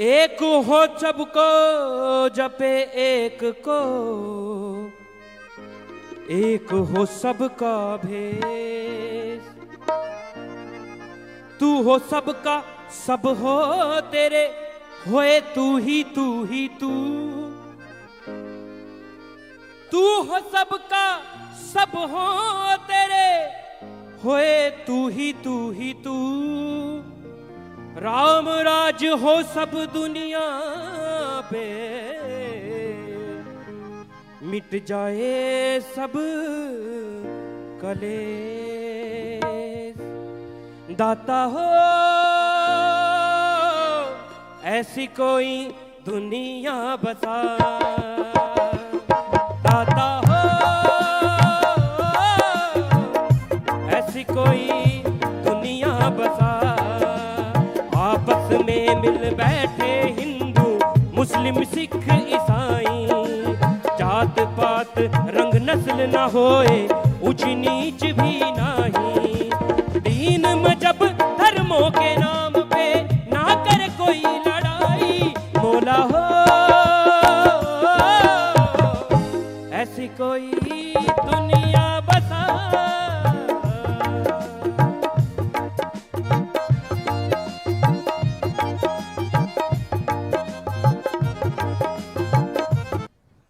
एक हो सबको जपे एक को, एक हो सबका भेष। तू हो सबका सब हो तेरे, होए तू ही तू ही तू। तू हो सबका सब हो तेरे, होए तू ही तू ही तू। राम राज हो सब दुनिया पे, मिट जाए सब कलेश। दाता हो ऐसी कोई दुनिया बता, दाता हो ऐसी कोई दुनिया बता। आपस में मिल बैठे हिंदू मुस्लिम सिख ईसाई, जात पात रंग नस्ल ना होए, ऊंच नीच भी नहीं। दीन मजहब धर्मों के नाम पे ना करे कोई लड़ाई। मौला हो ऐसी कोई दुनिया बता।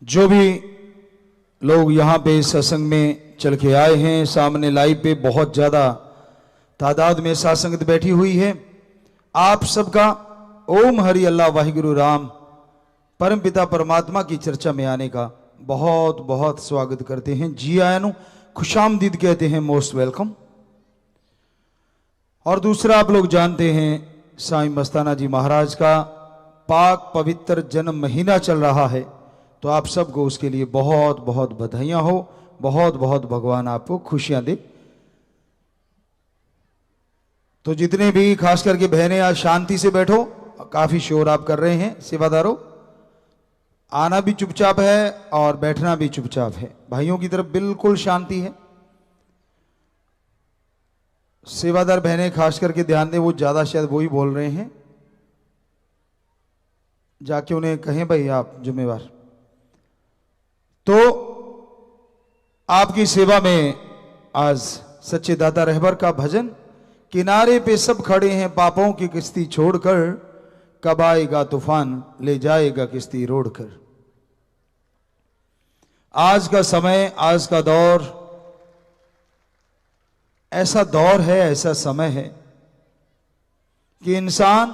जो भी लोग यहाँ पे सत्संग में चल के आए हैं, सामने लाइव पे बहुत ज़्यादा तादाद में साथ संगत बैठी हुई है। आप सबका ओम हरि अल्लाह वाहिगुरु राम परम पिता परमात्मा की चर्चा में आने का बहुत बहुत स्वागत करते हैं। जी आयानु खुशामदीद कहते हैं, मोस्ट वेलकम। और दूसरा, आप लोग जानते हैं साईं मस्ताना जी महाराज का पाक पवित्र जन्म महीना चल रहा है, तो आप सबको उसके लिए बहुत बहुत बधाइयां हो, बहुत बहुत भगवान आपको खुशियां दे। तो जितने भी खास करके बहनें आज शांति से बैठो, काफी शोर आप कर रहे हैं। सेवादारों, आना भी चुपचाप है और बैठना भी चुपचाप है। भाइयों की तरफ बिल्कुल शांति है। सेवादार बहनें खास करके ध्यान दें, वो ज्यादा शायद वो ही बोल रहे हैं, जाके उन्हें कहें भाई आप जिम्मेवार। तो आपकी सेवा में आज सच्चे दाता रहबर का भजन, किनारे पे सब खड़े हैं पापों की किश्ती छोड़कर, कब आएगा तूफान ले जाएगा किश्ती रोड़कर। आज का समय, आज का दौर ऐसा दौर है, ऐसा समय है कि इंसान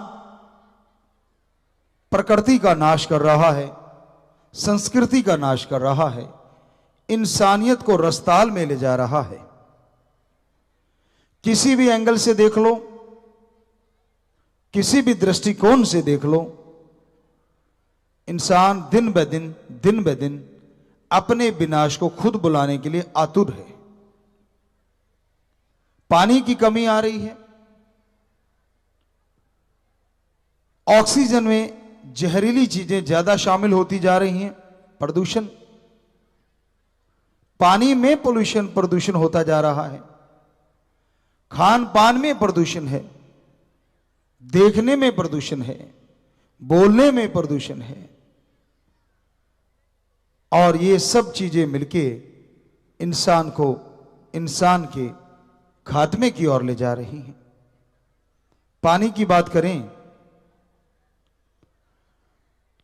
प्रकृति का नाश कर रहा है, संस्कृति का नाश कर रहा है, इंसानियत को रस्ताल में ले जा रहा है। किसी भी एंगल से देख लो, किसी भी दृष्टिकोण से देख लो, इंसान दिन ब दिन अपने विनाश को खुद बुलाने के लिए आतुर है। पानी की कमी आ रही है, ऑक्सीजन में जहरीली चीजें ज्यादा शामिल होती जा रही हैं, प्रदूषण, पानी में पोल्यूशन प्रदूषण होता जा रहा है, खान पान में प्रदूषण है, देखने में प्रदूषण है, बोलने में प्रदूषण है, और ये सब चीजें मिलके इंसान को इंसान के खात्मे की ओर ले जा रही हैं। पानी की बात करें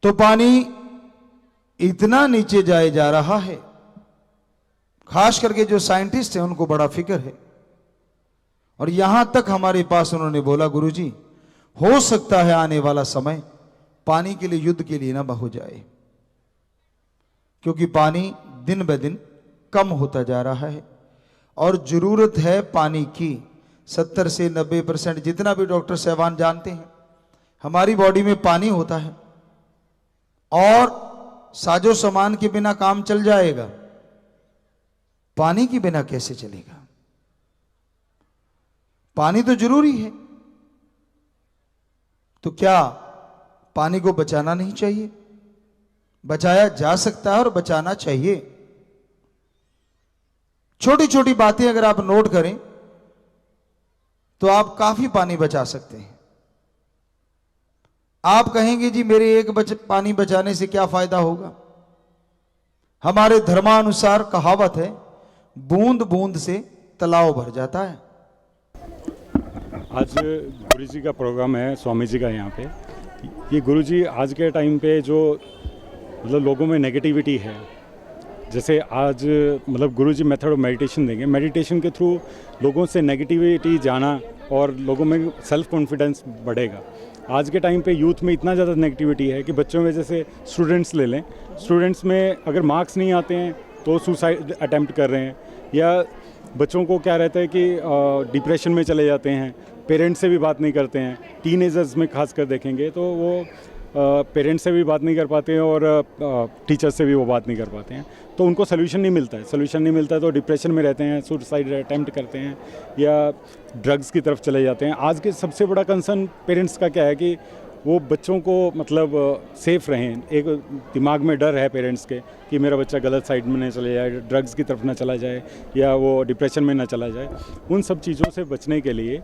तो पानी इतना नीचे जाए जा रहा है, खास करके जो साइंटिस्ट हैं उनको बड़ा फिक्र है। और यहां तक हमारे पास उन्होंने बोला, गुरुजी हो सकता है आने वाला समय पानी के लिए युद्ध के लिए ना हो जाए, क्योंकि पानी दिन ब दिन कम होता जा रहा है और जरूरत है पानी की 70 से 90%, जितना भी डॉक्टर साहबान जानते हैं, हमारी बॉडी में पानी होता है। और साजो सामान के बिना काम चल जाएगा, पानी के बिना कैसे चलेगा? पानी तो जरूरी है। तो क्या पानी को बचाना नहीं चाहिए? बचाया जा सकता है और बचाना चाहिए। छोटी छोटी बातें अगर आप नोट करें तो आप काफी पानी बचा सकते हैं। आप कहेंगे जी मेरे एक पानी बचाने से क्या फायदा होगा? हमारे धर्मानुसार कहावत है, बूंद बूंद से तालाब भर जाता है। आज गुरु जी का प्रोग्राम है स्वामी जी का यहाँ पे। ये गुरु जी आज के टाइम पे जो मतलब लोगों में नेगेटिविटी है, जैसे आज मतलब गुरु जी मेथड ऑफ मेडिटेशन देंगे, मेडिटेशन के थ्रू लोगों से नेगेटिविटी जाना और लोगों में सेल्फ कॉन्फिडेंस बढ़ेगा। आज के टाइम पे यूथ में इतना ज़्यादा नेगेटिविटी है कि बच्चों में, जैसे स्टूडेंट्स ले लें, स्टूडेंट्स में अगर मार्क्स नहीं आते हैं तो सुसाइड अटेम्प्ट कर रहे हैं, या बच्चों को क्या रहता है कि डिप्रेशन में चले जाते हैं, पेरेंट्स से भी बात नहीं करते हैं। टीनेजर्स में खास कर देखेंगे तो वो पेरेंट्स से भी बात नहीं कर पाते हैं और टीचर्स से भी वो बात नहीं कर पाते हैं, तो उनको सोल्यूशन नहीं मिलता है, तो डिप्रेशन में रहते हैं, सुसाइड अटेम्प्ट करते हैं या ड्रग्स की तरफ चले जाते हैं। आज के सबसे बड़ा कंसर्न पेरेंट्स का क्या है कि वो बच्चों को मतलब सेफ़ रहें। एक दिमाग में डर है पेरेंट्स के कि मेरा बच्चा गलत साइड में न चले जाए, ड्रग्स की तरफ ना चला जाए या वो डिप्रेशन में ना चला जाए। उन सब चीज़ों से बचने के लिए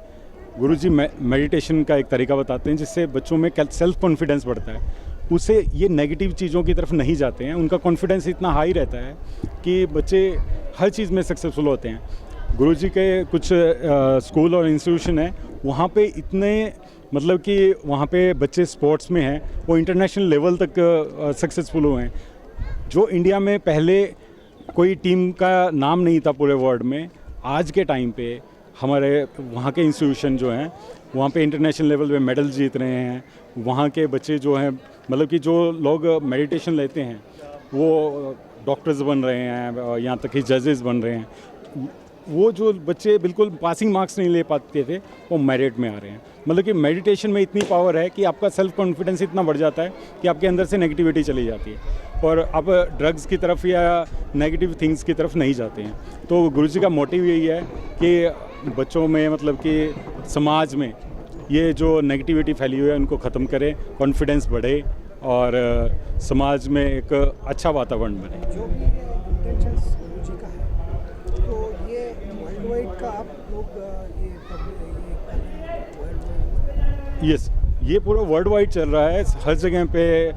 गुरुजी मेडिटेशन का एक तरीका बताते हैं जिससे बच्चों में सेल्फ कॉन्फिडेंस बढ़ता है, उससे ये नेगेटिव चीज़ों की तरफ नहीं जाते हैं, उनका कॉन्फिडेंस इतना हाई रहता है कि बच्चे हर चीज़ में सक्सेसफुल होते हैं। गुरुजी के कुछ स्कूल और इंस्टीट्यूशन है, वहाँ पे इतने मतलब कि वहाँ पे बच्चे स्पोर्ट्स में हैं, वो इंटरनेशनल लेवल तक सक्सेसफुल हुए हैं। जो इंडिया में पहले कोई टीम का नाम नहीं था पूरे वर्ल्ड में, आज के टाइम पे हमारे वहाँ के इंस्टीट्यूशन जो हैं वहाँ पे इंटरनेशनल लेवल पे मेडल जीत रहे हैं। वहाँ के बच्चे जो हैं मतलब कि जो लोग मेडिटेशन लेते हैं वो डॉक्टर्स बन रहे हैं, यहाँ तक कि जजेस बन रहे हैं। वो जो बच्चे बिल्कुल पासिंग मार्क्स नहीं ले पाते थे वो मेरिट में आ रहे हैं। मतलब कि मेडिटेशन में इतनी पावर है कि आपका सेल्फ कॉन्फिडेंस इतना बढ़ जाता है कि आपके अंदर से नेगेटिविटी चली जाती है और आप ड्रग्स की तरफ या नेगेटिव थिंग्स की तरफ नहीं जाते हैं। तो गुरुजी का मोटिव यही है कि बच्चों में मतलब कि समाज में ये जो नेगेटिविटी फैली हुई है उनको ख़त्म करें, कॉन्फिडेंस बढ़े और समाज में एक अच्छा वातावरण बने। जो भी इंटेंशंस गुरुजी का है तो ये वर्ल्ड वाइड का आप लोग यस, ये पूरा वर्ल्ड वाइड चल रहा है। हर जगह पे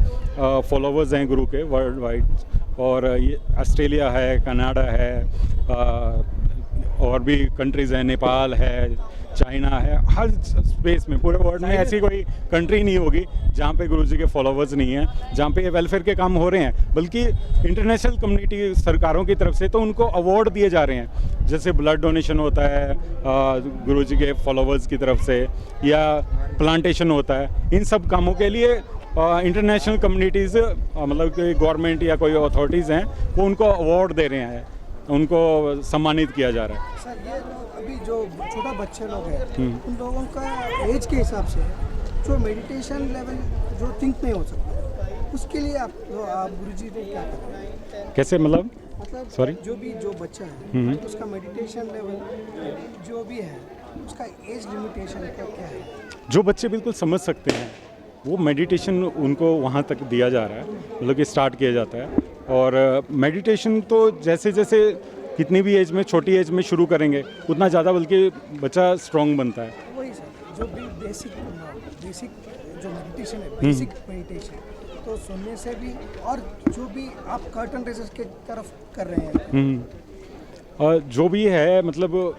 फॉलोवर्स हैं गुरु के वर्ल्ड वाइड, और ये ऑस्ट्रेलिया है, कनाडा है, और भी कंट्रीज़ हैं, नेपाल है, चाइना है। हर स्पेस में पूरे वर्ल्ड में ऐसी कोई कंट्री नहीं होगी जहाँ पे गुरुजी के फॉलोवर्स नहीं हैं, जहाँ पे वेलफेयर के काम हो रहे हैं। बल्कि इंटरनेशनल कम्युनिटी सरकारों की तरफ से तो उनको अवार्ड दिए जा रहे हैं, जैसे ब्लड डोनेशन होता है गुरुजी के फॉलोवर्स की तरफ से, या प्लांटेशन होता है। इन सब कामों के लिए इंटरनेशनल कम्युनिटीज़ मतलब कि गवर्नमेंट या कोई अथॉरिटीज़ हैं वो उनको अवार्ड दे रहे हैं, उनको सम्मानित किया जा रहा है। सर ये लोग अभी जो छोटा बच्चे लोग हैं उन लोगों का एज के हिसाब से जो मेडिटेशन लेवल जो थिंक नहीं हो सकता, उसके लिए आप गुरुजी ने क्या करें? कैसे मतलब सॉरी जो बच्चा है उसका मेडिटेशन लेवल जो भी है उसका एज लिमिटेशन क्या है? जो बच्चे बिल्कुल समझ सकते हैं वो मेडिटेशन उनको वहाँ तक दिया जा रहा है, मतलब कि स्टार्ट किया जाता है। और मेडिटेशन तो जैसे जैसे कितनी भी एज में, छोटी एज में शुरू करेंगे उतना ज़्यादा बल्कि बच्चा स्ट्रॉन्ग बनता है। वही सर, जो भी बेसिक जो मेडिटेशन है, बेसिक मेडिटेशन तो सुनने से भी, और जो भी आप कर्टन रेजर्स के तरफ कर रहे हैं और जो भी है मतलब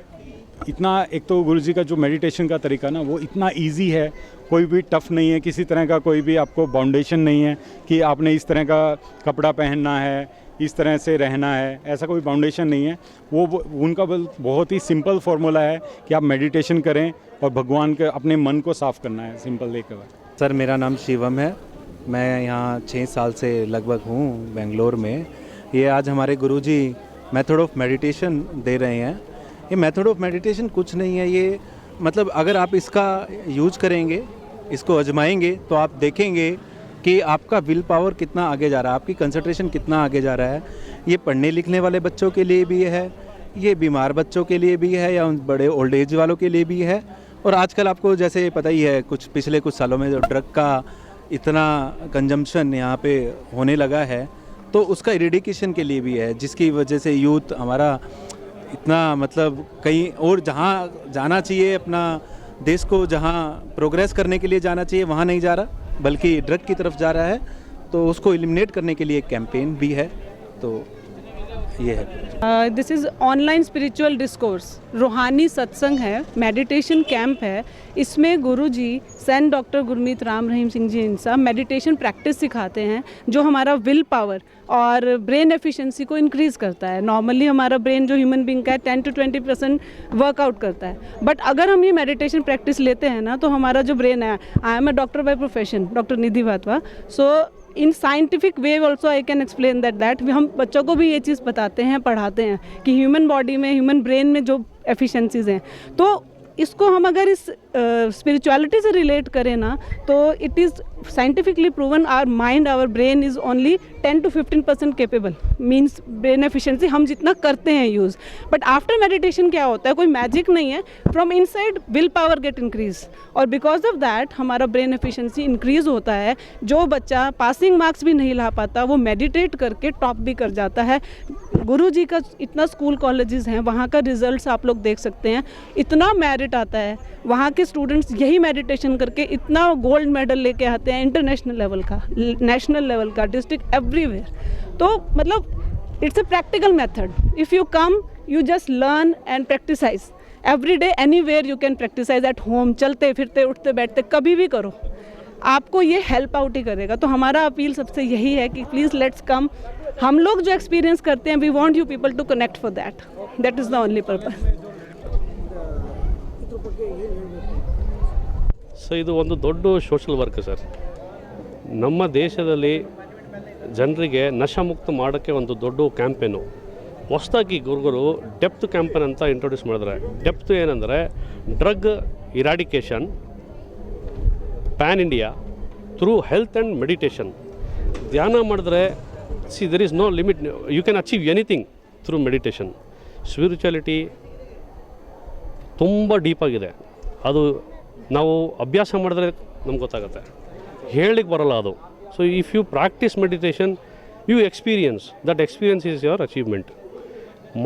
इतना, एक तो गुरुजी का जो मेडिटेशन का तरीका ना वो इतना इजी है, कोई भी टफ नहीं है, किसी तरह का कोई भी आपको बाउंडेशन नहीं है कि आपने इस तरह का कपड़ा पहनना है, इस तरह से रहना है, ऐसा कोई बाउंडेशन नहीं है। वो उनका बहुत ही सिंपल फार्मूला है कि आप मेडिटेशन करें और भगवान के अपने मन को साफ़ करना है, सिंपल लेकर। सर मेरा नाम शिवम है, मैं यहाँ 6 साल से लगभग हूँ बेंगलोर में। ये आज हमारे गुरुजी मेथड ऑफ मेडिटेशन दे रहे हैं। ये मेथड ऑफ मेडिटेशन कुछ नहीं है, ये मतलब अगर आप इसका यूज करेंगे, इसको आजमाएंगे तो आप देखेंगे कि आपका विल पावर कितना आगे जा रहा है, आपकी कंसंट्रेशन कितना आगे जा रहा है। ये पढ़ने लिखने वाले बच्चों के लिए भी है, ये बीमार बच्चों के लिए भी है, या उन बड़े ओल्ड एज वालों के लिए भी है। और आजकल आपको जैसे पता ही है, पिछले कुछ सालों में जो ड्रग का इतना कंजम्पशन यहाँ पे होने लगा है, तो उसका इरेडिकेशन के लिए भी है, जिसकी वजह से यूथ हमारा इतना मतलब कहीं और जहाँ जाना चाहिए, अपना देश को जहाँ प्रोग्रेस करने के लिए जाना चाहिए वहाँ नहीं जा रहा, बल्कि ड्रग की तरफ जा रहा है, तो उसको एलिमिनेट करने के लिए एक कैंपेन भी है। तो ये है। This is online spiritual discourse, रूहानी सत्संग है, मेडिटेशन कैंप है। इसमें गुरुजी सेंट डॉक्टर गुरमीत राम रहीम सिंह जी इंसा मेडिटेशन प्रैक्टिस सिखाते हैं, जो हमारा विल पावर और ब्रेन एफिशिएंसी को इंक्रीज़ करता है। नॉर्मली हमारा ब्रेन जो ह्यूमन बीइंग का है 10 to 20% वर्कआउट करता है, बट अगर हम ये मेडिटेशन प्रैक्टिस लेते हैं ना, तो हमारा जो ब्रेन है, I am a doctor by profession, doctor Nidhi Vatwa, so in scientific way also I can explain that हम बच्चों को भी ये चीज़ बताते हैं, पढ़ाते हैं कि ह्यूमन बॉडी में, ह्यूमन ब्रेन में जो एफिशिएंसीज हैं, तो इसको हम अगर इस स्पिरिचुअलिटी से रिलेट करें ना, तो it is scientifically proven our mind, our brain is only 10 to 15% capable, means brain efficiency हम जितना करते हैं यूज़। बट आफ्टर मेडिटेशन क्या होता है, कोई मैजिक नहीं है, from inside will power gate increase, और बिकॉज ऑफ दैट हमारा ब्रेन एफिशिएंसी इंक्रीज होता है। जो बच्चा पासिंग मार्क्स भी नहीं ला पाता, वो मेडिटेट करके टॉप भी कर जाता है। गुरुजी का इतना स्कूल कॉलेजेस हैं, वहाँ का रिजल्ट्स आप लोग देख सकते हैं, इतना मेरिट आता है। वहाँ के स्टूडेंट्स यही मेडिटेशन करके इतना गोल्ड मेडल लेके आते हैं, इंटरनेशनल लेवल का, नेशनल लेवल का, डिस्ट्रिक्ट, एवरीवेयर। तो मतलब it's a practical method. If you come, you just learn and practise every day, anywhere you can practise, at home, चलते फिरते, उठते बैठते, कभी भी करो, आपको ये हेल्प आउट ही करेगा। तो हमारा अपील सबसे यही है कि प्लीज़ लेट्स कम। हम लोग जो एक्सपीरियंस करते हैं, we want you people to connect for that is the only purpose. So ಇದು ಒಂದು ದೊಡ್ಡ ಸೋಷಲ್ ವರ್ಕ್ ಸರ್. ನಮ್ಮ ದೇಶದಲ್ಲಿ ಜನರಿಗೆ ನಶಾಮುಕ್ತ ಮಾಡೋಕ್ಕೆ ಒಂದು ದೊಡ್ಡ ಕ್ಯಾಂಪೇನು ಹೊಸದಾಗಿ ಗುರುಗಳು ಡೆಪ್ತ್ ಕ್ಯಾಂಪೇನ್ ಅಂತ ಇಂಟ್ರೊಡ್ಯೂಸ್ ಮಾಡಿದ್ರೆ. ಡೆಪ್ತ್ ಏನಂದರೆ drug eradication pan India through health and meditation. ಧ್ಯಾನ ಮಾಡಿದ್ರೆ there is no limit, you can achieve anything through meditation. Spirituality ತುಂಬ ಡೀಪಾಗಿದೆ, ಅದು ನಾವು ಅಭ್ಯಾಸ ಮಾಡಿದ್ರೆ ನಮ್ಗೆ ಗೊತ್ತಾಗುತ್ತೆ, ಹೇಳಲಿಕ್ಕೆ ಬರೋಲ್ಲ ಅದು. So if you practise meditation, you experience, that experience is your achievement.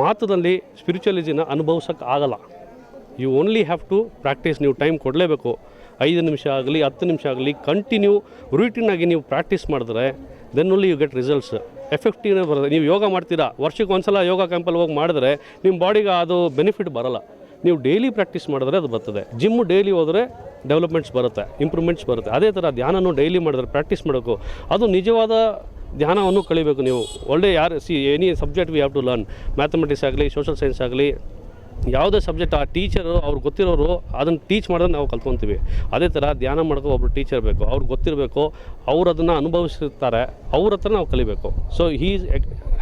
ಮಾತದಲ್ಲಿ ಸ್ಪಿರಿಚುವಲಿಟಿನ ಅನುಭವಿಸೋಕ್ಕೆ ಆಗಲ್ಲ, you only have to practise. ನೀವು ಟೈಮ್ ಕೊಡಲೇಬೇಕು, 5 ನಿಮಿಷ ಆಗಲಿ 10 ನಿಮಿಷ ಆಗಲಿ ಕಂಟಿನ್ಯೂ ರೂಟೀನಾಗಿ ನೀವು ಪ್ರಾಕ್ಟೀಸ್ ಮಾಡಿದ್ರೆ then only you get results. ಎಫೆಕ್ಟಿವ್ನೇ ಬರುತ್ತೆ. ನೀವು ಯೋಗ ಮಾಡ್ತೀರಾ, ವರ್ಷಕ್ಕೆ ಒಂದ್ಸಲ ಯೋಗ ಕ್ಯಾಂಪಲ್ಲಿ ಹೋಗಿ ಮಾಡಿದ್ರೆ ನಿಮ್ಮ ಬಾಡಿಗೆ ಅದು ಬೆನಿಫಿಟ್ ಬರೋಲ್ಲ. ನೀವು ಡೈಲಿ ಪ್ರಾಕ್ಟೀಸ್ ಮಾಡಿದ್ರೆ ಅದು ಬರ್ತದೆ. ಜಿಮ್ಮು ಡೈಲಿ ಹೋದರೆ ಡೆವಲಪ್ಮೆಂಟ್ಸ್ ಬರುತ್ತೆ, ಇಂಪ್ರೂವ್ಮೆಂಟ್ಸ್ ಬರುತ್ತೆ. ಅದೇ ಥರ ಧ್ಯಾನನೂ ಡೈಲಿ ಮಾಡಿದ್ರೆ, ಪ್ರಾಕ್ಟೀಸ್ ಮಾಡಬೇಕು. ಅದು ನಿಜವಾದ ಧ್ಯಾನವನ್ನು ಕಲಿಬೇಕು ನೀವು. ಒಳ್ಳೆ any subject we have to learn. Mathematics ಆಗಲಿ, ಸೋಷಲ್ ಸೈನ್ಸ್ ಆಗಲಿ, ಯಾವುದೇ ಸಬ್ಜೆಕ್ಟ್ ಆ ಟೀಚರು ಅವ್ರು ಗೊತ್ತಿರೋರು ಅದನ್ನು ಟೀಚ್ ಮಾಡಿದ್ರೆ ನಾವು ಕಲ್ತ್ಕೊತೀವಿ. ಅದೇ ಥರ ಧ್ಯಾನ ಮಾಡೋಕೆ ಒಬ್ಬರು ಟೀಚರ್ ಬೇಕು, ಅವ್ರಿಗೆ ಗೊತ್ತಿರಬೇಕು, ಅವ್ರು ಅದನ್ನು ಅನುಭವಿಸಿರ್ತಾರೆ, ಅವ್ರ ಹತ್ರ ನಾವು ಕಲಿಬೇಕು. So he is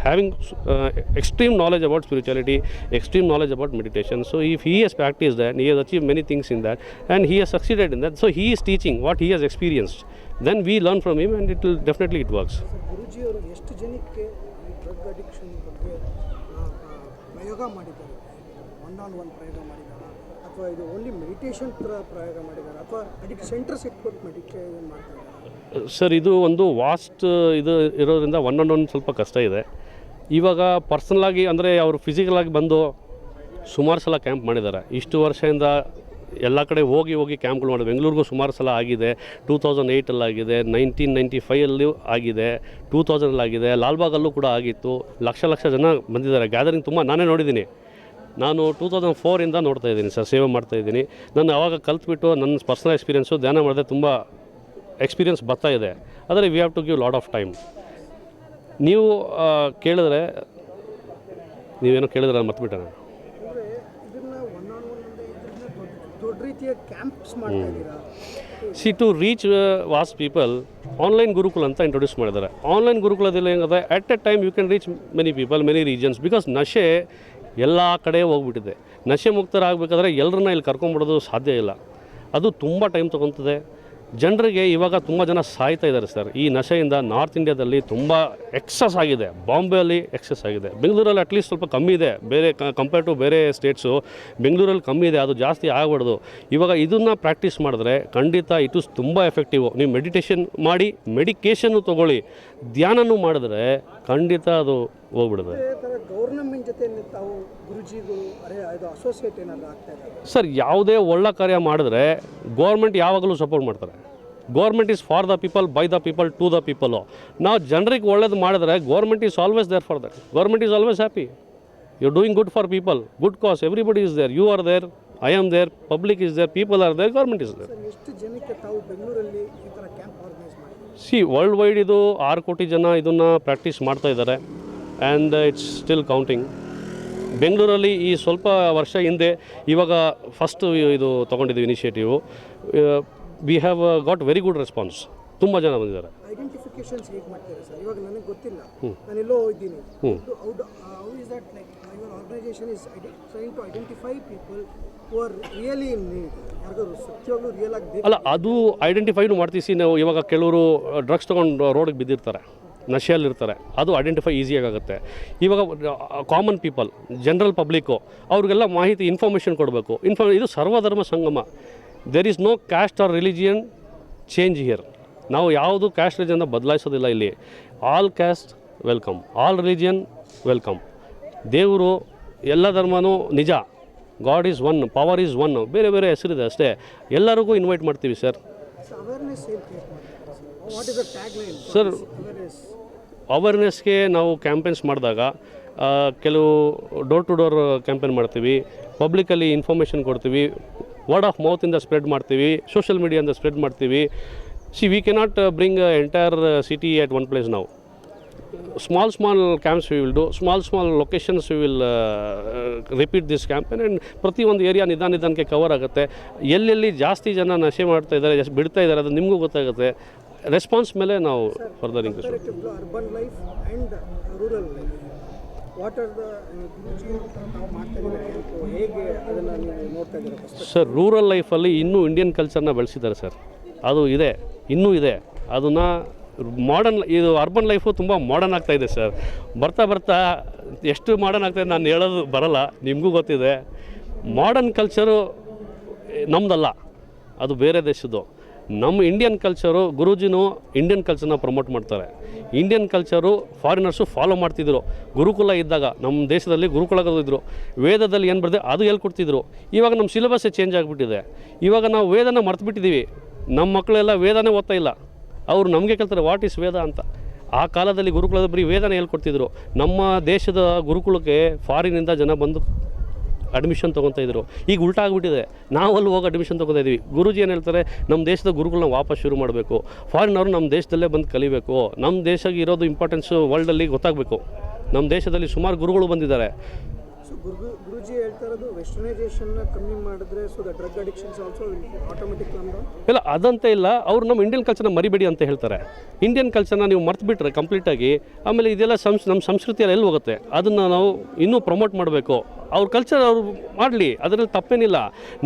having extreme knowledge about spirituality, extreme knowledge about meditation. So if he has practiced that, he has achieved many things in that, and he has succeeded in that. So he is teaching what he has experienced. Then we learn from him, and it will definitely it works. ಗುರುಜಿ ಅವರು ಎಷ್ಟು ಜನಕ್ಕೆ drug addiction ಬಗ್ಗೆ ಪ್ರಯೋಗ ಮಾಡಿದ್ದಾರೆ? One ಪ್ರಯೋಗ ಮಾಡಿದ್ದಾರೆ, ಅಥವಾ ಇದು ಓನ್ಲಿ ಮೆಡಿಟೇಷನ್ ಪ್ರಯೋಗ ಮಾಡಿದ್ದಾರೆ, ಅಥವಾ ಅಡಿಕ್ಷನ್ ಸೆಂಟರ್ಸ್ ಇಟ್ಬಿಟ್ಟು ಮೆಡಿಟೇಷನ್ ಮಾಡ್ತಾರೆ? ಸರ್, ಇದು ಒಂದು ವಾಸ್ಟ್ ಇದು ಇರೋದ್ರಿಂದ ಒನ್ ಸ್ವಲ್ಪ ಕಷ್ಟ ಇದೆ. ಇವಾಗ ಪರ್ಸನಲಾಗಿ ಅಂದರೆ ಅವರು ಫಿಸಿಕಲಾಗಿ ಬಂದು ಸುಮಾರು ಸಲ ಕ್ಯಾಂಪ್ ಮಾಡಿದ್ದಾರೆ. ಇಷ್ಟು ವರ್ಷದಿಂದ ಎಲ್ಲ ಕಡೆ ಹೋಗಿ ಕ್ಯಾಂಪ್ಗಳು ಮಾಡಿದೆ. ಬೆಂಗಳೂರಿಗೂ ಸುಮಾರು ಸಲ ಆಗಿದೆ. 2008 ಆಗಿದೆ, 1995 ಆಗಿದೆ, 2000 ಆಗಿದೆ, ಲಾಲ್ಬಾಗಲ್ಲೂ ಕೂಡ ಆಗಿತ್ತು. ಲಕ್ಷ ಜನ ಬಂದಿದ್ದಾರೆ. ಗ್ಯಾದರಿಂಗ್ ತುಂಬ ನಾನೇ ನೋಡಿದ್ದೀನಿ. ನಾನು 2004 ನೋಡ್ತಾ ಇದ್ದೀನಿ ಸರ್, ಸೇವೆ ಮಾಡ್ತಾಯಿದ್ದೀನಿ. ನಾನು ಆವಾಗ ಕಲ್ತ್ಬಿಟ್ಟು ನನ್ನ ಪರ್ಸನಲ್ ಎಕ್ಸ್ಪೀರಿಯೆನ್ಸು ಧ್ಯಾನ ಮಾಡಿದೆ, ತುಂಬ ಎಕ್ಸ್ಪೀರಿಯೆನ್ಸ್ ಬರ್ತಾ ಇದೆ. ಆದರೆ we have to give lot of time. ನೀವು ಕೇಳಿದ್ರೆ, ನೀವೇನೋ ಕೇಳಿದ್ರೆ ನಾನು ಮರ್ತ್ಬಿಟ್ಟೆ ನಾನು. See to reach vast people, online Gurukula ಅಂತ ಇಂಟ್ರೊಡ್ಯೂಸ್ ಮಾಡಿದ್ದಾರೆ. ಆನ್ಲೈನ್ ಗುರುಕುಲದಲ್ಲಿ ಹೆಂಗದೆ, at a time you can reach many people, many regions. Because ನಶೆ ಎಲ್ಲ ಕಡೆ ಹೋಗ್ಬಿಟ್ಟಿದೆ. ನಶೆ ಮುಕ್ತರಾಗಬೇಕಾದ್ರೆ ಎಲ್ಲರನ್ನ ಇಲ್ಲಿ ಕರ್ಕೊಂಬಿಡೋದು ಸಾಧ್ಯ ಇಲ್ಲ. ಅದು ತುಂಬ ಟೈಮ್ ತೊಗೊತದೆ. ಜನರಿಗೆ ಇವಾಗ ತುಂಬ ಜನ ಸಾಯ್ತಾ ಇದ್ದಾರೆ ಸರ್ ಈ ನಶೆಯಿಂದ. ನಾರ್ತ್ ಇಂಡಿಯಾದಲ್ಲಿ ತುಂಬ ಎಕ್ಸಸ್ ಆಗಿದೆ, ಬಾಂಬೆಯಲ್ಲಿ ಎಕ್ಸಸ್ ಆಗಿದೆ, ಬೆಂಗಳೂರಲ್ಲಿ ಅಟ್ಲೀಸ್ಟ್ ಸ್ವಲ್ಪ ಕಮ್ಮಿ ಇದೆ. ಬೇರೆ ಕಂಪೇರ್ ಟು ಬೇರೆ ಸ್ಟೇಟ್ಸು ಬೆಂಗಳೂರಲ್ಲಿ ಕಮ್ಮಿ ಇದೆ, ಅದು ಜಾಸ್ತಿ ಆಗಬಾರ್ದು. ಇವಾಗ ಇದನ್ನು ಪ್ರಾಕ್ಟೀಸ್ ಮಾಡಿದ್ರೆ ಖಂಡಿತ ಇಟ್ ಇಸ್ ತುಂಬ ಎಫೆಕ್ಟಿವ್. ನೀವು ಮೆಡಿಟೇಷನ್ ಮಾಡಿ, ಮೆಡಿಕೇಷನ್ನು ತೊಗೊಳ್ಳಿ, ಧ್ಯಾನನೂ ಮಾಡಿದ್ರೆ ಖಂಡಿತ ಅದು ಹೋಗ್ಬಿಡುತ್ತೆ. ಗೌರ್ಮೆಂಟ್ ಜೊತೆ ತಾವು ಗುರುಜಿಗಳು ಅಸೋಸಿಯೇಟ್ ಏನಾದರೂ ಆಗ್ತಾ ಇದೆ ಸರ್? ಯಾವುದೇ ಒಳ್ಳೆ ಕಾರ್ಯ ಮಾಡಿದ್ರೆ ಗೌರ್ಮೆಂಟ್ ಯಾವಾಗಲೂ ಸಪೋರ್ಟ್ ಮಾಡ್ತಾರೆ. Government is for the people, by the people, to the people. ನಾವು ಜನರಿಗೆ ಒಳ್ಳೇದು ಮಾಡಿದ್ರೆ government is always there for that. Government is always happy. You are doing good for people, good cause, everybody is there. You are there, I am there, public is there, people are there, government is there. ಎಷ್ಟು ಜನಕ್ಕೆ ತಾವು ಬೆಂಗಳೂರಲ್ಲಿ ಈ ಥರ camp organise ಮಾಡಿ? See world wide ಇದು 6 ಕೋಟಿ ಜನ ಇದನ್ನು ಪ್ರಾಕ್ಟೀಸ್ ಮಾಡ್ತಾ ಇದ್ದಾರೆ. And it's still counting. ಬೆಂಗಳೂರಲ್ಲಿ ಈ ಸ್ವಲ್ಪ ವರ್ಷ ಹಿಂದೆ ಇವಾಗ ಫಸ್ಟು ಇದು ತೊಗೊಂಡಿದ್ದೀವಿ initiative. We have got very good response. ತುಂಬ ಜನ ಬಂದಿದ್ದಾರೆ. ಐಡೆಂಟಿಫಿಕೇಶನ್ಸ್ ಹೇಗೆ ಮಾಡ್ತಾರೆ ಸರ್? ಇವಾಗ ನನಗೆ ಗೊತ್ತಿಲ್ಲ, ನಾನು ಎಲ್ಲೋ ಇದ್ದೀನಿ. How is that like your organisation is trying to identify people who are really in need, ಯಾರಿಗಾದ್ರು ಸತ್ಯವಾಗ್ಲೂ ರಿಯಲ್ ಆಗಿ ಬೇಕು? ಅಲ್ಲ, ಅದು ಐಡೆಂಟಿಫೈನು ಮಾಡ್ತೀವಿ ನಾವು. ಇವಾಗ ಕೆಲವರು ಡ್ರಗ್ಸ್ ತೊಗೊಂಡು ರೋಡಿಗೆ ಬಿದ್ದಿರ್ತಾರೆ, ನಶೆಯಲ್ಲಿರ್ತಾರೆ, ಅದು ಐಡೆಂಟಿಫೈ ಈಸಿಯಾಗುತ್ತೆ. ಇವಾಗ ಕಾಮನ್ ಪೀಪಲ್, ಜನರಲ್ ಪಬ್ಲಿಕ್ಕು, ಅವ್ರಿಗೆಲ್ಲ ಮಾಹಿತಿ, ಇನ್ಫಾರ್ಮೇಷನ್ ಕೊಡಬೇಕು. ಇದು Sarvadharma Sangama. There is no caste or religion change here. ನಾವು ಯಾವುದು ಕ್ಯಾಸ್ಟ್ ರಿಲಿಜನ್ನ ಬದಲಾಯಿಸೋದಿಲ್ಲ ಇಲ್ಲಿ. All caste welcome, all religion welcome. ದೇವರು ಎಲ್ಲ ಧರ್ಮನೂ ನಿಜ. God is one, power is one. ಬೇರೆ ಬೇರೆ ಹೆಸರಿದೆ ಅಷ್ಟೇ. ಎಲ್ಲರಿಗೂ ಇನ್ವೈಟ್ ಮಾಡ್ತೀವಿ ಸರ್. ಅವೇರ್ನೆಸ್ ಏನು ಕ್ರಿಯೇಟ್ ಮಾಡ್ತಾರೆ? What is the tag line sir? Awareness ಅವೇರ್ನೆಸ್ಗೆ ನಾವು ಕ್ಯಾಂಪೇನ್ಸ್ ಮಾಡಿದಾಗ ಕೆಲವು ಡೋರ್ ಟು ಡೋರ್ ಕ್ಯಾಂಪೇನ್ ಮಾಡ್ತೀವಿ, ಪಬ್ಲಿಕಲ್ಲಿ ಇನ್ಫಾರ್ಮೇಷನ್ ಕೊಡ್ತೀವಿ, ವರ್ಡ್ ಆಫ್ ಮೌತಿಂದ ಸ್ಪ್ರೆಡ್ ಮಾಡ್ತೀವಿ, ಸೋಷಿಯಲ್ ಮೀಡಿಯಾದಿಂದ ಸ್ಪ್ರೆಡ್ ಮಾಡ್ತೀವಿ. See we cannot bring entire city at one place ನಾವು. Small camps we will do, small locations we will repeat this campaign. And ಪ್ರತಿಯೊಂದು area ನಿಧಾನಕ್ಕೆ cover ಆಗುತ್ತೆ. ಎಲ್ಲೆಲ್ಲಿ ಜಾಸ್ತಿ ಜನ ನಶೆ ಮಾಡ್ತಾ ಇದ್ದಾರೆ, ಎಷ್ಟು ಬಿಡ್ತಾ ಇದ್ದಾರೆ, ಅದು ನಿಮಗೂ ಗೊತ್ತಾಗುತ್ತೆ. ರೆಸ್ಪಾನ್ಸ್ ಮೇಲೆ ನಾವು further increase. Urban life and rural life, what are the ನಾವು ಮಾಡ್ತಾ ಇದ್ದೀವಿ, ಹೇಗೆ ಅದನ್ನು ನೀವು ನೋಡ್ತಾ ಇದ್ದೀರಾ? ಸರ್, ರೂರಲ್ ಲೈಫಲ್ಲಿ ಇನ್ನೂ ಇಂಡಿಯನ್ ಕಲ್ಚರ್ನ ಬೆಳೆಸಿದ್ದಾರೆ ಸರ್. ಅದು ಇದೆ, ಇನ್ನೂ ಇದೆ. ಅದನ್ನು ಮಾಡರ್ನ್, ಇದು ಅರ್ಬನ್ ಲೈಫು ತುಂಬ ಮಾಡರ್ನ್ ಆಗ್ತಾಯಿದೆ ಸರ್. ಬರ್ತಾ ಎಷ್ಟು ಮಾಡರ್ನ್ ಆಗ್ತಾಯಿದೆ ನಾನು ಹೇಳೋದು ಬರಲ್ಲ, ನಿಮಗೂ ಗೊತ್ತಿದೆ. ಮಾಡರ್ನ್ ಕಲ್ಚರು ನಮ್ಮದಲ್ಲ, ಅದು ಬೇರೆ ದೇಶದ್ದು. ನಮ್ಮ ಇಂಡಿಯನ್ ಕಲ್ಚರು, ಗುರೂಜಿನೂ ಇಂಡಿಯನ್ ಕಲ್ಚರ್ನ ಪ್ರಮೋಟ್ ಮಾಡ್ತಾರೆ. ಇಂಡಿಯನ್ ಕಲ್ಚರು ಫಾರಿನರ್ಸು ಫಾಲೋ ಮಾಡ್ತಿದ್ರು. ಗುರುಕುಲ ಇದ್ದಾಗ ನಮ್ಮ ದೇಶದಲ್ಲಿ ಗುರುಕುಲಗಳಿದ್ರು. ವೇದದಲ್ಲಿ ಏನು ಬರ್ತದೆ ಅದು ಹೇಳ್ಕೊಡ್ತಿದ್ರು. ಇವಾಗ ನಮ್ಮ ಸಿಲೆಬಸ್ಸೇ ಚೇಂಜ್ ಆಗಿಬಿಟ್ಟಿದೆ. ಇವಾಗ ನಾವು ವೇದನ ಮರ್ತುಬಿಟ್ಟಿದ್ದೀವಿ. ನಮ್ಮ ಮಕ್ಕಳೆಲ್ಲ ವೇದನೇ ಓದ್ತಾ ಇಲ್ಲ. ಅವರು ನಮಗೆ ಕೇಳ್ತಾರೆ ವಾಟ್ ಈಸ್ ವೇದ ಅಂತ. ಆ ಕಾಲದಲ್ಲಿ ಗುರುಕುಲದ ಬರೀ ವೇದನ ಹೇಳ್ಕೊಡ್ತಿದ್ರು. ನಮ್ಮ ದೇಶದ ಗುರುಕುಲಕ್ಕೆ ಫಾರಿನಿಂದ ಜನ ಬಂದು ಅಡ್ಮಿಷನ್ ತೊಗೊತಾಯಿದ್ರು. ಈಗ ಉಲ್ಟಾ ಆಗಿಬಿಟ್ಟಿದೆ. ನಾವಲ್ಲಿ ಹೋಗಿ ಅಡ್ಮಿಷನ್ ತೊಗೊತಾ ಇದ್ದೀವಿ. ಗುರೂಜಿ ಏನು ಹೇಳ್ತಾರೆ, ನಮ್ಮ ದೇಶದ ಗುರುಕುಲನ ವಾಪಸ್ ಶುರು ಮಾಡಬೇಕು. ಫಾರಿನವರು ನಮ್ಮ ದೇಶದಲ್ಲೇ ಬಂದು ಕಲಿಬೇಕು. ನಮ್ಮ ದೇಶಕ್ಕೆ ಇರೋದು ಇಂಪಾರ್ಟೆನ್ಸು ವರ್ಲ್ಡಲ್ಲಿ ಗೊತ್ತಾಗಬೇಕು. ನಮ್ಮ ದೇಶದಲ್ಲಿ ಸುಮಾರು ಗುರುಗಳು ಬಂದಿದ್ದಾರೆ. ಸೊ ಗುರುಜಿ ಹೇಳ್ತಾ ಇರೋದು ವೆಸ್ಟರ್ನೈಸೇಷನ್ನ ಕಮ್ಮಿ ಮಾಡಿದ್ರೆ so the drug addictions also automatic come down. ಇಲ್ಲ, ಅದಂತೆ ಇಲ್ಲ. ಅವರು ನಮ್ಮ ಇಂಡಿಯನ್ ಕಲ್ಚರ್ನ ಮರಿಬೇಡಿ ಅಂತ ಹೇಳ್ತಾರೆ. ಇಂಡಿಯನ್ ಕಲ್ಚರ್ನ ನೀವು ಮರ್ತು ಬಿಟ್ಟರೆ ಕಂಪ್ಲೀಟಾಗಿ, ಆಮೇಲೆ ಇದೆಲ್ಲ ನಮ್ಮ ಸಂಸ್ಕೃತಿಯಲ್ಲಿ ಎಲ್ಲಿ ಹೋಗುತ್ತೆ, ಅದನ್ನು ನಾವು ಇನ್ನೂ ಪ್ರಮೋಟ್ ಮಾಡಬೇಕು. ಅವ್ರ ಕಲ್ಚರ್ ಅವರು ಮಾಡಲಿ, ಅದರಲ್ಲಿ ತಪ್ಪೇನಿಲ್ಲ.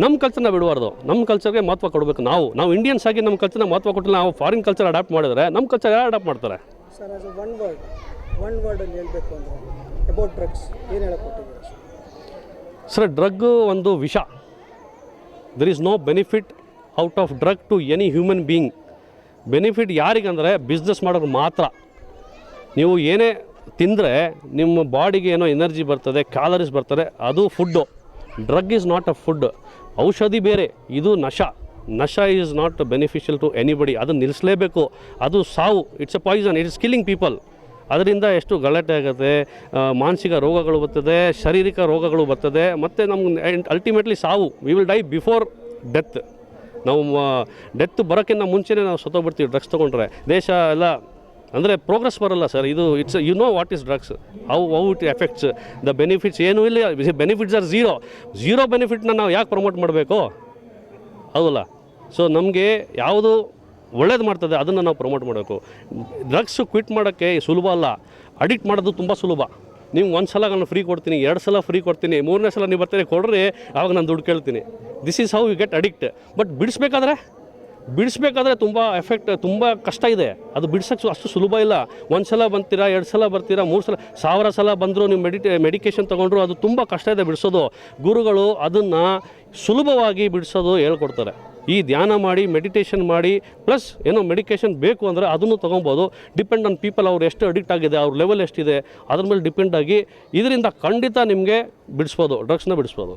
ನಮ್ಮ ಕಲ್ಚರ್ನ ಬಿಡಬಾರ್ದು. ನಮ್ಮ ಕಲ್ಚರ್ಗೆ ಮಹತ್ವ ಕೊಡಬೇಕು. ನಾವು ಇಂಡಿಯನ್ಸ್ ಆಗಿ ನಮ್ಮ ಕಲ್ಚರ್ನ ಮಹತ್ವ ಕೊಟ್ಟಿಲ್ಲ. ನಾವು ಫಾರಿನ್ ಕಲ್ಚರ್ ಅಡಾಪ್ಟ್ ಮಾಡಿದ್ರೆ ನಮ್ಮ ಕಲ್ಚರ್ ಯಾರು ಅಡಾಪ್ಟ್ ಮಾಡ್ತಾರೆ? ಸರ್, ಆಸ್ ಒನ್ ವರ್ಡಲ್ಲಿ ಹೇಳಬೇಕು ಅಂದರೆ ಅಬೌಟ್ ಡ್ರಗ್ಸ್ ಏನು ಹೇಳಕೊಟ್ಟಿದ್ದೀರಾ ಸರ್? ಡ್ರಗ್ಗು ಒಂದು ವಿಷ. There is no benefit out of drug to any human being. Benefit ಯಾರಿಗಂದರೆ ಬಿಸ್ನೆಸ್ ಮಾಡೋರು ಮಾತ್ರ. ನೀವು ಏನೇ ತಿಂದರೆ ನಿಮ್ಮ ಬಾಡಿಗೆ ಏನೋ ಎನರ್ಜಿ ಬರ್ತದೆ, ಕ್ಯಾಲರೀಸ್ ಬರ್ತದೆ, ಅದು food. Drug is not a food. ಔಷಧಿ ಬೇರೆ, ಇದು ನಶ is not beneficial to anybody. ಅದನ್ನು ನಿಲ್ಲಿಸಲೇಬೇಕು. ಅದು ಸಾವು. It's a poison. It is killing people. ಅದರಿಂದ ಎಷ್ಟು ಗಲಾಟೆ ಆಗುತ್ತೆ, ಮಾನಸಿಕ ರೋಗಗಳು ಬರ್ತದೆ, ಶಾರೀರಿಕ ರೋಗಗಳು ಬರ್ತದೆ, ಮತ್ತು ನಮ್ಗೆ ಅಲ್ಟಿಮೇಟ್ಲಿ ಸಾವು. We will die before death. ನಾವು ಡೆತ್ ಬರೋಕ್ಕಿಂತ ಮುಂಚೆನೇ ನಾವು ಸತ್ತೋಗ್ಬಿಡ್ತೀವಿ ಡ್ರಗ್ಸ್ ತೊಗೊಂಡ್ರೆ. ದೇಶ ಎಲ್ಲ ಅಂದರೆ ಪ್ರೋಗ್ರೆಸ್ ಬರೋಲ್ಲ ಸರ್. ಇದು it's you know what is drugs, how it effects. The benefits ಏನೂ ಇಲ್ಲ. ಬೆನಿಫಿಟ್ಸ್ ಆರ್ ಝೀರೋ ಬೆನಿಫಿಟ್ನ ನಾವು ಯಾಕೆ ಪ್ರಮೋಟ್ ಮಾಡಬೇಕು? ಹೌದಲ್ಲ? ಸೊ ನಮಗೆ ಯಾವುದು ಒಳ್ಳೇದು ಮಾಡ್ತದೆ ಅದನ್ನು ನಾವು ಪ್ರಮೋಟ್ ಮಾಡಬೇಕು. ಡ್ರಗ್ಸು ಕ್ವಿಟ್ ಮಾಡೋಕ್ಕೆ ಸುಲಭ ಅಲ್ಲ. ಅಡಿಕ್ಟ್ ಮಾಡೋದು ತುಂಬ ಸುಲಭ. ನೀವು ಒಂದು ಸಲ ನಾನು ಫ್ರೀ ಕೊಡ್ತೀನಿ, 2 ಸಲ ಫ್ರೀ ಕೊಡ್ತೀನಿ, 3ನೇ ಸಲ ನೀವು ಬರ್ತೀರಿ ಕೊಡ್ರಿ, ಆವಾಗ ನಾನು ದುಡ್ಡು ಕೇಳ್ತೀನಿ. This is how you get addict. But ಬಿಡಿಸ್ಬೇಕಾದ್ರೆ ತುಂಬ ಕಷ್ಟ ಇದೆ. ಅದು ಬಿಡ್ಸೋಕ್ಕೆ ಅಷ್ಟು ಸುಲಭ ಇಲ್ಲ. 1 ಸಲ ಬಂತೀರಾ, 2 ಸಲ ಬರ್ತೀರಾ, 3 ಸಲ, 1000 ಸಲ ಬಂದರೂ ನೀವು ಮೆಡಿಕೇಷನ್ ತೊಗೊಂಡ್ರು ಅದು ತುಂಬ ಕಷ್ಟ ಇದೆ ಬಿಡಿಸೋದು. ಗುರುಗಳು ಅದನ್ನು ಸುಲಭವಾಗಿ ಬಿಡಿಸೋದು ಹೇಳ್ಕೊಡ್ತಾರೆ. ಈ ಧ್ಯಾನ ಮಾಡಿ, ಮೆಡಿಟೇಷನ್ ಮಾಡಿ, ಪ್ಲಸ್ ಏನೋ ಮೆಡಿಕೇಷನ್ ಬೇಕು ಅಂದರೆ ಅದನ್ನು ತೊಗೊಬೋದು. ಡಿಪೆಂಡ್ ಆನ್ ಪೀಪಲ್, ಅವ್ರು ಎಷ್ಟು ಅಡಿಕ್ಟ್ ಆಗಿದೆ, ಅವ್ರ ಲೆವೆಲ್ ಎಷ್ಟಿದೆ, ಅದ್ರ ಮೇಲೆ ಡಿಪೆಂಡ್ ಆಗಿ ಇದರಿಂದ ಖಂಡಿತ ನಿಮಗೆ ಡ್ರಗ್ಸ್ನ ಬಿಡಿಸ್ಬೋದು.